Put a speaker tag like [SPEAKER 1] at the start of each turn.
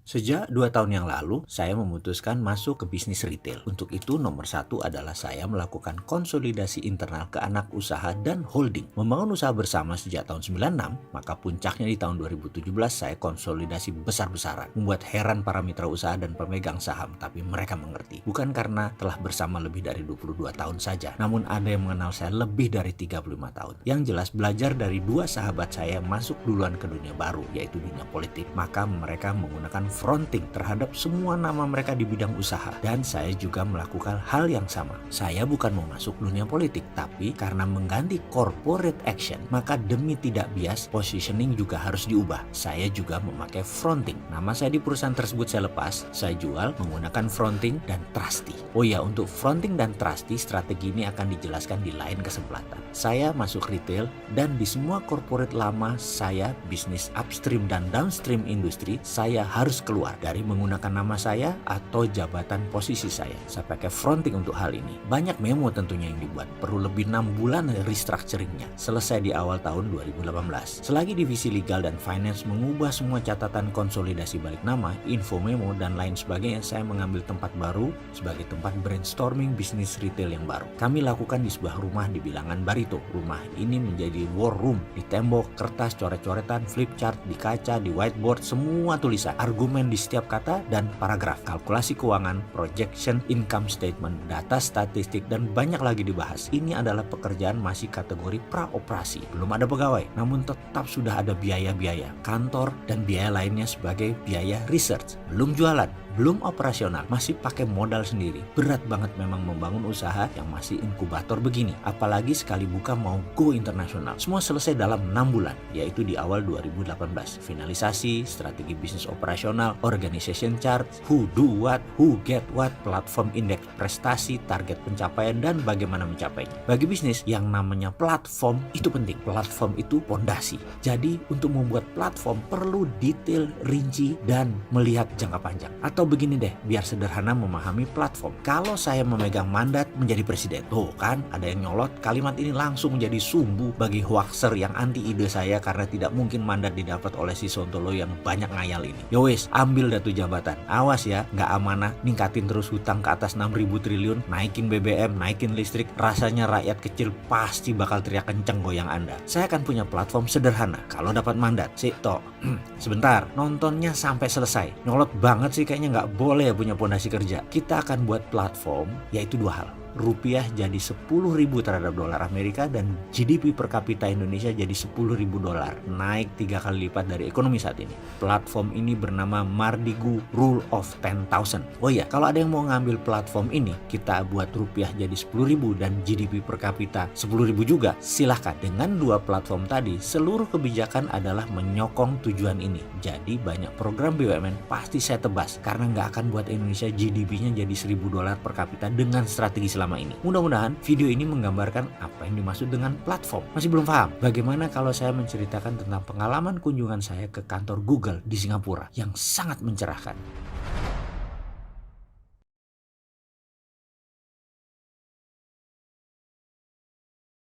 [SPEAKER 1] Sejak 2 tahun yang lalu, saya memutuskan masuk ke bisnis retail. Untuk itu, nomor satu adalah saya melakukan konsolidasi internal ke anak usaha dan holding. Membangun usaha bersama sejak tahun 96, maka puncaknya di tahun 2017 saya konsolidasi besar-besaran. Membuat heran para mitra usaha dan pemegang saham, tapi mereka mengerti. Bukan karena telah bersama lebih dari 22 tahun saja, namun ada yang mengenal saya lebih dari 35 tahun. Yang jelas belajar dari dua sahabat saya masuk duluan ke dunia baru, yaitu dunia politik. Maka mereka menggunakan fronting terhadap semua nama mereka di bidang usaha, dan saya juga melakukan hal yang sama. Saya bukan mau masuk dunia politik, tapi karena mengganti corporate action, maka demi tidak bias, positioning juga harus diubah. Saya juga memakai fronting. Nama saya di perusahaan tersebut saya lepas, saya jual menggunakan fronting dan trusty. Oh ya, untuk fronting dan trusty, strategi ini akan dijelaskan di lain kesempatan. Saya masuk retail, dan di semua corporate lama saya bisnis upstream dan downstream industri, saya harus keluar dari menggunakan nama saya atau jabatan posisi saya. Saya pakai fronting untuk hal ini. Banyak memo tentunya yang dibuat. Perlu lebih 6 bulan restructuringnya. Selesai di awal tahun 2018. Selagi divisi legal dan finance mengubah semua catatan konsolidasi balik nama, info memo, dan lain sebagainya, saya mengambil tempat baru sebagai tempat brainstorming bisnis retail yang baru. Kami lakukan di sebuah rumah di bilangan Barito. Rumah ini menjadi war room. Di tembok, kertas, coret-coretan, flip chart, di kaca, di whiteboard, semua tulisan, argumen di setiap kata dan paragraf, kalkulasi keuangan, projection, income statement, data statistik, dan banyak lagi dibahas. Ini adalah pekerjaan masih kategori pra-operasi. Belum ada pegawai, namun tetap sudah ada biaya-biaya kantor dan biaya lainnya sebagai biaya research. Belum jualan, belum operasional, masih pakai modal sendiri. Berat banget memang membangun usaha yang masih inkubator begini. Apalagi sekali buka mau go internasional. Semua selesai dalam 6 bulan, yaitu di awal 2018. Finalisasi, strategi bisnis operasional, organization chart, who do what, who get what, platform indeks prestasi, target pencapaian, dan bagaimana mencapainya. Bagi bisnis, yang namanya platform itu penting. Platform itu pondasi. Jadi untuk membuat platform perlu detail, rinci, dan melihat jangka panjang. Atau begini deh, biar sederhana memahami platform. Kalau saya memegang mandat menjadi presiden, tuh kan ada yang nyolot kalimat ini langsung menjadi sumbu bagi hoaxer yang anti ide saya karena tidak mungkin mandat didapat oleh si Sontolo yang banyak ngayal ini. Yowes, ambil datu jabatan. Awas ya, nggak amanah, ningkatin terus hutang ke atas 6.000 triliun, naikin BBM, naikin listrik, rasanya rakyat kecil pasti bakal teriak kenceng goyang Anda. Saya akan punya platform sederhana. Kalau dapat mandat, toh, sebentar, nontonnya sampai selesai. Nyolot banget sih kayaknya, nggak boleh punya pondasi kerja. Kita akan buat platform, yaitu dua hal. Rupiah jadi 10.000 terhadap dolar Amerika dan GDP per kapita Indonesia jadi 10.000 dolar, naik 3 kali lipat dari ekonomi saat ini. Platform ini bernama Mardigu Rule of 10,000. Oh ya, kalau ada yang mau ngambil platform ini, kita buat rupiah jadi 10.000 dan GDP per kapita 10.000 juga, silahkan. Dengan dua platform tadi, seluruh kebijakan adalah menyokong tujuan ini. Jadi banyak program BUMN pasti saya tebas karena nggak akan buat Indonesia GDP-nya jadi 1.000 dolar per kapita dengan strategi selama ini. Mudah-mudahan video ini menggambarkan apa yang dimaksud dengan platform. Masih belum paham? Bagaimana kalau saya menceritakan tentang pengalaman kunjungan saya ke kantor Google di Singapura yang sangat mencerahkan?